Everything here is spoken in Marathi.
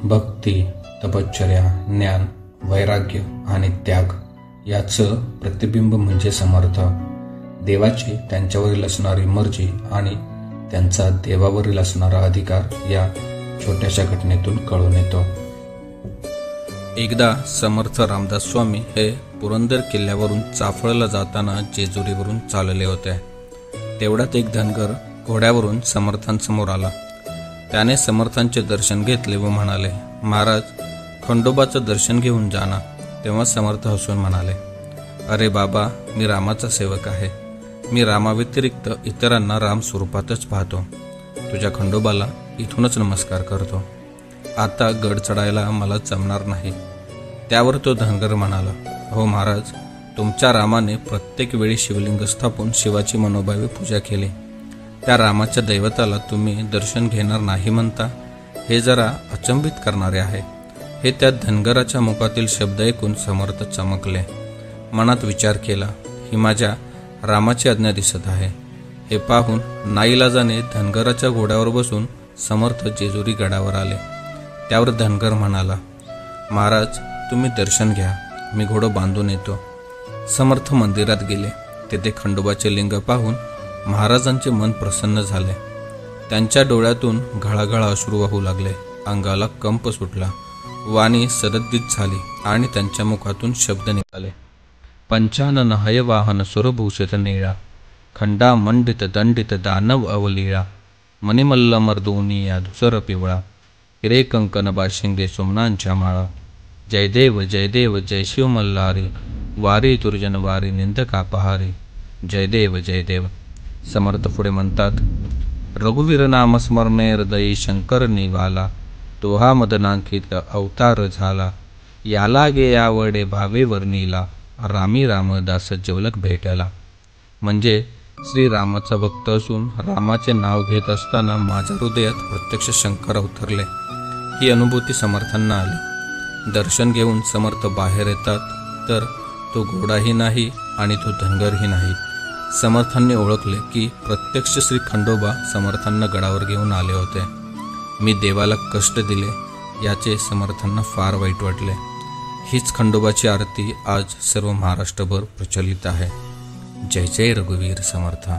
भक्ती, तपश्चर्या, ज्ञान, वैराग्य आणि त्याग याचं प्रतिबिंब म्हणजे समर्थ. देवाची त्यांच्यावरील असणारी मर्जी आणि त्यांचा देवावरील असणारा अधिकार या छोट्याशा घटनेतून कळून येतो. एकदा समर्थ रामदास स्वामी हे पुरंदर किल्ल्यावरून चाफळला जाताना जेजुरीवरून चालले होते. तेवढ्यात एक धनगर घोड्यावरून समर्थांसमोर आला. त्याने समर्थांचे दर्शन घेतले व म्हणाले, महाराज, खंडोबाचं दर्शन घेऊन जाना. तेव्हा समर्थ हसून म्हणाले, अरे बाबा, मी रामाचा सेवक आहे. मी रामाव्यतिरिक्त इतरांना राम स्वरूपातच पाहतो. तुझ्या खंडोबाला इथूनच नमस्कार करतो. आता गड चढायला मला जमणार नाही. त्यावर तो धनगर म्हणाला, हो महाराज, तुमच्या रामाने प्रत्येक वेळी शिवलिंग स्थापून शिवाची मनोभावे पूजा केली. त्या रामाच्या दैवताला तुम्ही दर्शन घेणार नाही म्हणता, हे जरा अचंबित करणारे आहे. हे त्या धनगराच्या मुखातील शब्द ऐकून समर्थ चमकले. मनात विचार केला, ही माझ्या रामाची आज्ञा दिसत आहे. हे पाहून नाईलाजाने धनगराच्या घोड्यावर बसून समर्थ जेजुरी गडावर आले. त्यावर धनगर म्हणाला, महाराज, तुम्ही दर्शन घ्या, मी घोडं बांधून येतो. समर्थ मंदिरात गेले. तेथे खंडोबाचे लिंग पाहून महाराजांचे मन प्रसन्न झाले. त्यांच्या डोळ्यातून घळाघळा अश्रू वाहू लागले. अंगाला कंप सुटला, वाणी सरद्दीत झाली आणि त्यांच्या मुखातून शब्द निघाले, पंचानन हयवाहन सुरभूषित नीळा, खंडा मंडित दंडित दानव अवलीळा, मणिमल्ल मर्दोनिया धुसर पिवळा, हिरे कंकन बाशिंगे सुमनांच्या माळा, जयदेव जयदेव जय शिव मल्हारी, वारी तुर्जन वारी निंदका पहारी, जयदेव जयदेव. समर्थ पुढे म्हणतात, रघुवीर नाम स्मरणे हृदयी शंकर निघाला, तो हा मदनांकित अवतार झाला, याला गे यावडे भावे वर्णीला, रामी रामदास जवलक भेटला. म्हणजे श्रीरामाचा भक्त असून रामाचे नाव घेत असताना माझ्या हृदयात प्रत्यक्ष शंकर अवतरले. ही अनुभूती समर्थांना आली. दर्शन घेऊन समर्थ बाहेर येतात तर तो घोडाही नाही आणि तो धनगरही नाही. समर्थांनी ओळखले की प्रत्यक्ष श्री खंडोबा समर्थांना गडावर घेऊन आले होते. मी देवाला कष्ट दिले याचे समर्थांना फार वाईट वाटले. हीच खंडोबाची आरती आज सर्व महाराष्ट्रभर प्रचलित आहे. जय जय रघुवीर समर्थ.